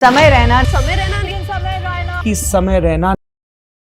समय रहना समय रहना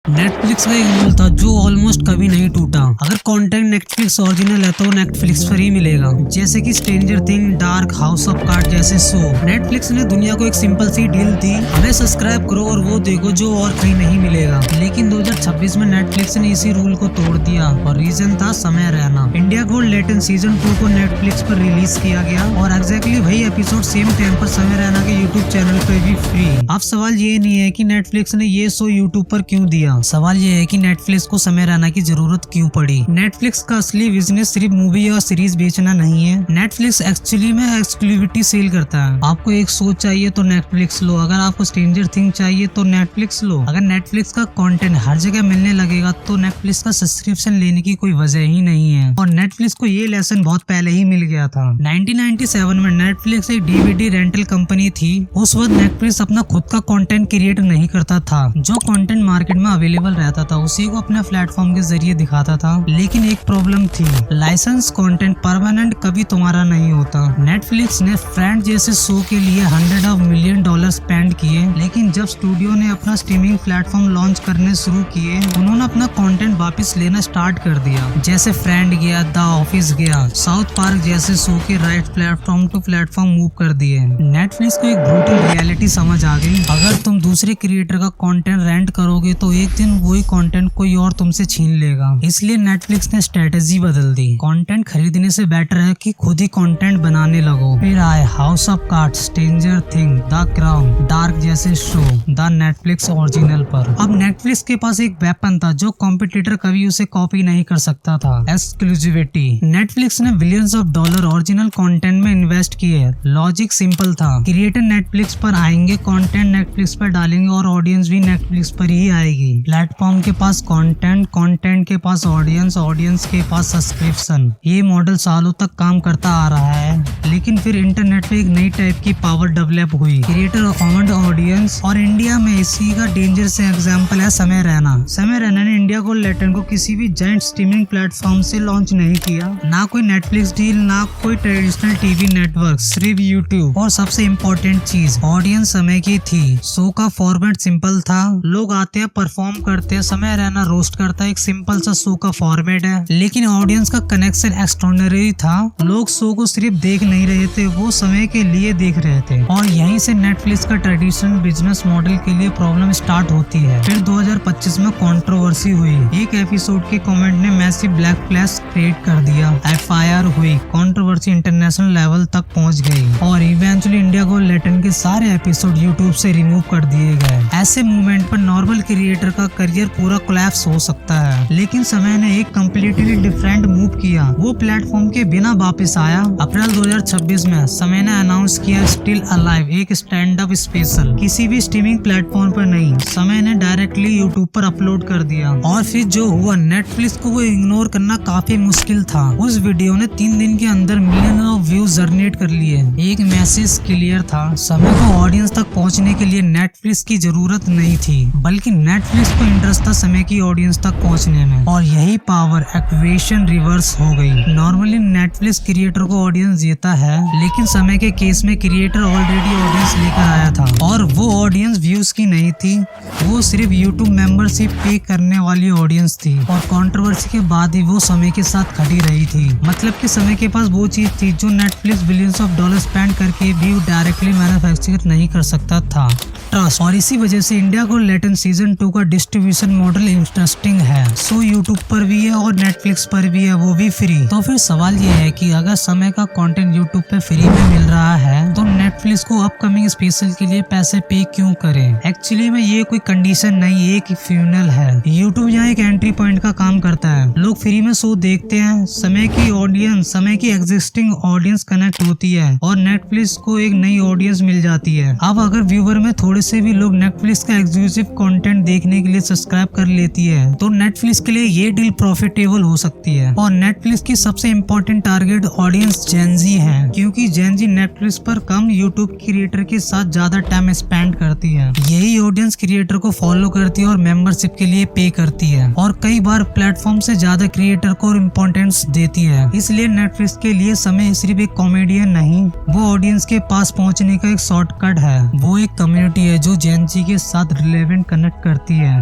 नेटफ्लिक्स का एक रूल था जो ऑलमोस्ट कभी नहीं टूटा। अगर कंटेंट नेटफ्लिक्स ओरिजिनल है तो नेटफ्लिक्स पर ही मिलेगा, जैसे कि stranger thing, dark, house of card जैसे शो। नेटफ्लिक्स ने दुनिया को एक सिंपल सी डील दी, हमें सब्सक्राइब करो और वो देखो जो और कहीं नहीं मिलेगा। लेकिन 2026 में नेटफ्लिक्स ने इसी रूल को तोड़ दिया और रीजन था समय रहना। इंडिया गोल्ड लेटेंट सीजन 2 को नेटफ्लिक्स पर रिलीज किया गया और एग्जैक्टली वही एपिसोड सेम टाइम पर समय रहना के यूट्यूब चैनल पर भी फ्री। अब सवाल ये नहीं है कि नेटफ्लिक्स ने ये शो यूट्यूब पर क्यों दिया, सवाल ये है कि नेटफ्लिक्स को समय रहना की जरूरत क्यों पड़ी। नेटफ्लिक्स का असली बिजनेस सिर्फ मूवी या सीरीज बेचना नहीं है। नेटफ्लिक्स एक्चुअली में एक्सक्लूसिविटी सेल करता है। आपको एक शो चाहिए तो नेटफ्लिक्स लो, अगर आपको स्ट्रेंजर थिंग चाहिए तो नेटफ्लिक्स लो। अगर नेटफ्लिक्स का कंटेंट हर जगह मिलने लगेगा तो नेटफ्लिक्स का सब्सक्रिप्शन लेने की कोई वजह ही नहीं है। और नेटफ्लिक्स को ये लेसन बहुत पहले ही मिल गया था। 1997 में नेटफ्लिक्स एक डीवीडी रेंटल कंपनी थी। उस वक्त नेटफ्लिक्स अपना खुद का कंटेंट क्रिएट नहीं करता था। जो कंटेंट मार्केट में अवेलेबल रहता था उसी को अपने प्लेटफॉर्म के जरिए दिखाता था। लेकिन एक प्रॉब्लम थी, लाइसेंस कंटेंट परमानेंट कभी तुम्हारा नहीं होता। नेटफ्लिक्स ने फ्रेंड जैसे शो के लिए $100 of million स्पेंड किए, लेकिन जब स्टूडियो ने अपना स्ट्रीमिंग प्लेटफॉर्म लॉन्च करने शुरू किए उन्होंने अपना कंटेंट वापस लेना स्टार्ट कर दिया। जैसे फ्रेंड गया, द ऑफिस गया, साउथ पार्क जैसे शो के right platform to platform move कर दिए। नेटफ्लिक्स को एक ब्रूटल रियलिटी समझ आ गई, अगर तुम दूसरे क्रिएटर का कंटेंट रेंट करोगे तो एक दिन वही कंटेंट कोई और तुमसे छीन लेगा। इसलिए नेटफ्लिक्स ने स्ट्रेटेजी बदल दी। कंटेंट खरीदने से बेटर है कि खुद ही कंटेंट बनाने लगो। फिर आए house of cards, stranger thing, the crown, dark जैसे शो द नेटफ्लिक्स ओरिजिनल पर। अब नेटफ्लिक्स के पास एक वेपन था जो कॉम्पिटिटर कभी उसे कॉपी नहीं कर सकता था, एक्सक्लूसिविटी। नेटफ्लिक्स ने billions of dollar original content में इन्वेस्ट किए। लॉजिक सिंपल था, क्रिएटर नेटफ्लिक्स पर आएंगे, कंटेंट नेटफ्लिक्स पर डालेंगे और ऑडियंस भी नेटफ्लिक्स पर ही आएगी। प्लेटफॉर्म के पास कंटेंट, कंटेंट के पास ऑडियंस, ऑडियंस के पास सब्सक्रिप्शन। ये मॉडल सालों तक काम करता आ रहा है। लेकिन फिर इंटरनेट पे एक नई टाइप की पावर डेवलप हुई, क्रिएटर फाउंड ऑडियंस। और इंडिया में इसी का डेंजर से एग्जांपल है समय रहना। समय रहना ने इंडिया गोल्ड लेटेंट को किसी भी जायंट स्ट्रीमिंग प्लेटफॉर्म से लॉन्च नहीं किया, ना कोई नेटफ्लिक्स डील, ना कोई ट्रेडिशनल टीवी नेटवर्क, सिर्फ यूट्यूब। और सबसे इम्पोर्टेंट चीज, ऑडियंस समय की थी। शो का फॉर्मेट सिंपल था, लोग आते हैं, परफॉर्म करते हैं, समय रहना रोस्ट करता है, एक सिंपल सा शो का फॉर्मेट है। लेकिन ऑडियंस का कनेक्शन एक्स्ट्राऑर्डिनरी था। लोग शो को सिर्फ देख नहीं रहे थे, वो समय के लिए देख रहे थे। और यहीं से नेटफ्लिक्स का ट्रेडिशनल बिजनेस मॉडल के लिए प्रॉब्लम स्टार्ट होती है। फिर 2025 में कंट्रोवर्सी हुई, एक एपिसोड के कमेंट ने मैसिव ब्लैक फ्लैश क्रिएट कर दिया, FIR हुई, कंट्रोवर्सी इंटरनेशनल लेवल तक पहुंच गई और इवेंचुअली इंडिया गोल्ड लेटेंट के सारे एपिसोड यूट्यूब से रिमूव कर दिए गए। ऐसे मूवमेंट पर नॉर्मल क्रिएटर का करियर पूरा कोलैप्स हो सकता है। लेकिन समय ने एक कम्प्लीटली डिफरेंट मूव किया, वो प्लेटफॉर्म के बिना वापस आया। अप्रैल 2026 में समय ने अनाउंस किया स्टिल अलाइव, एक स्टैंड अप स्पेशल, किसी भी स्ट्रीमिंग प्लेटफॉर्म पर नहीं, समय ने डायरेक्टली यूट्यूब पर अपलोड कर दिया। और फिर जो हुआ, नेटफ्लिक्स को वो इग्नोर करना काफी मुश्किल था। उस वीडियो ने 3 दिन के अंदर मिलियन ऑफ व्यूज जनरेट कर लिए। एक मैसेज क्लियर था, समय को ऑडियंस तक पहुंचने के लिए नेटफ्लिक्स की जरूरत नहीं थी, बल्कि नेटफ्लिक्स को इंटरेस्ट था समय की ऑडियंस तक पहुंचने में। और यही पावर इक्वेशन रिवर्स हो गई। नॉर्मली नेटफ्लिक्स क्रिएटर को ऑडियंस देता है, लेकिन समय के केस में क्रिएटर ऑलरेडी ऑडियंस लेकर आया था और वो ऑडियंस व्यूज की नहीं थी, वो सिर्फ यूट्यूब मेंबरशिप पे करने वाली ऑडियंस थी। और कंट्रोवर्सी के बाद ही वो समय के साथ खड़ी रही थी। मतलब कि समय के पास वो चीज थी जो Netflix billions of dollar spend करके भी डायरेक्टली मैन्युफैक्चर नहीं कर सकता था, ट्रस्ट। और इसी वजह से इंडिया गोल्ड लेटेंट सीजन 2 का डिस्ट्रीब्यूशन मॉडल इंटरेस्टिंग है। शो यूट्यूब पर भी है और नेटफ्लिक्स पर भी है, वो भी फ्री। तो फिर सवाल ये है कि अगर समय का कंटेंट यूट्यूब पे फ्री में मिल रहा है तो नेटफ्लिक्स को अपकमिंग स्पेशल के लिए पैसे पे क्यों करें। एक्चुअली में ये कोई कंडीशन नहीं, एक फ्यूनल है। यूट्यूब यहाँ एक एंट्री पॉइंट का काम करता है। लोग फ्री में शो देखते हैं, समय की ऑडियंस, समय की एग्जिस्टिंग ऑडियंस कनेक्ट होती है और नेटफ्लिक्स को एक नई ऑडियंस मिल जाती है। अब अगर व्यूवर में थोड़ी थोड़े से भी लोग नेटफ्लिक्स का एक्सक्लूसिव कंटेंट देखने के लिए सब्सक्राइब कर लेती है तो नेटफ्लिक्स के लिए ये डील प्रॉफिटेबल हो सकती है। और नेटफ्लिक्स की सबसे इम्पोर्टेंट टारगेट ऑडियंस जेनजी है, क्योंकि जेनजी नेटफ्लिक्स पर कम यूट्यूब क्रिएटर के साथ ज्यादा टाइम स्पेंड करती है। यही ऑडियंस क्रिएटर को फॉलो करती है और मेंबरशिप के लिए पे करती है और कई बार प्लेटफॉर्म से ज्यादा क्रिएटर को इम्पोर्टेंस देती है। इसलिए नेटफ्लिक्स के लिए समय सिर्फ एक कॉमेडियन नहीं, वो ऑडियंस के पास पहुंचने का एक शॉर्टकट है। वो एक कम्युनिटी है जो जेन जी के साथ रिलेवेंट कनेक्ट करती है।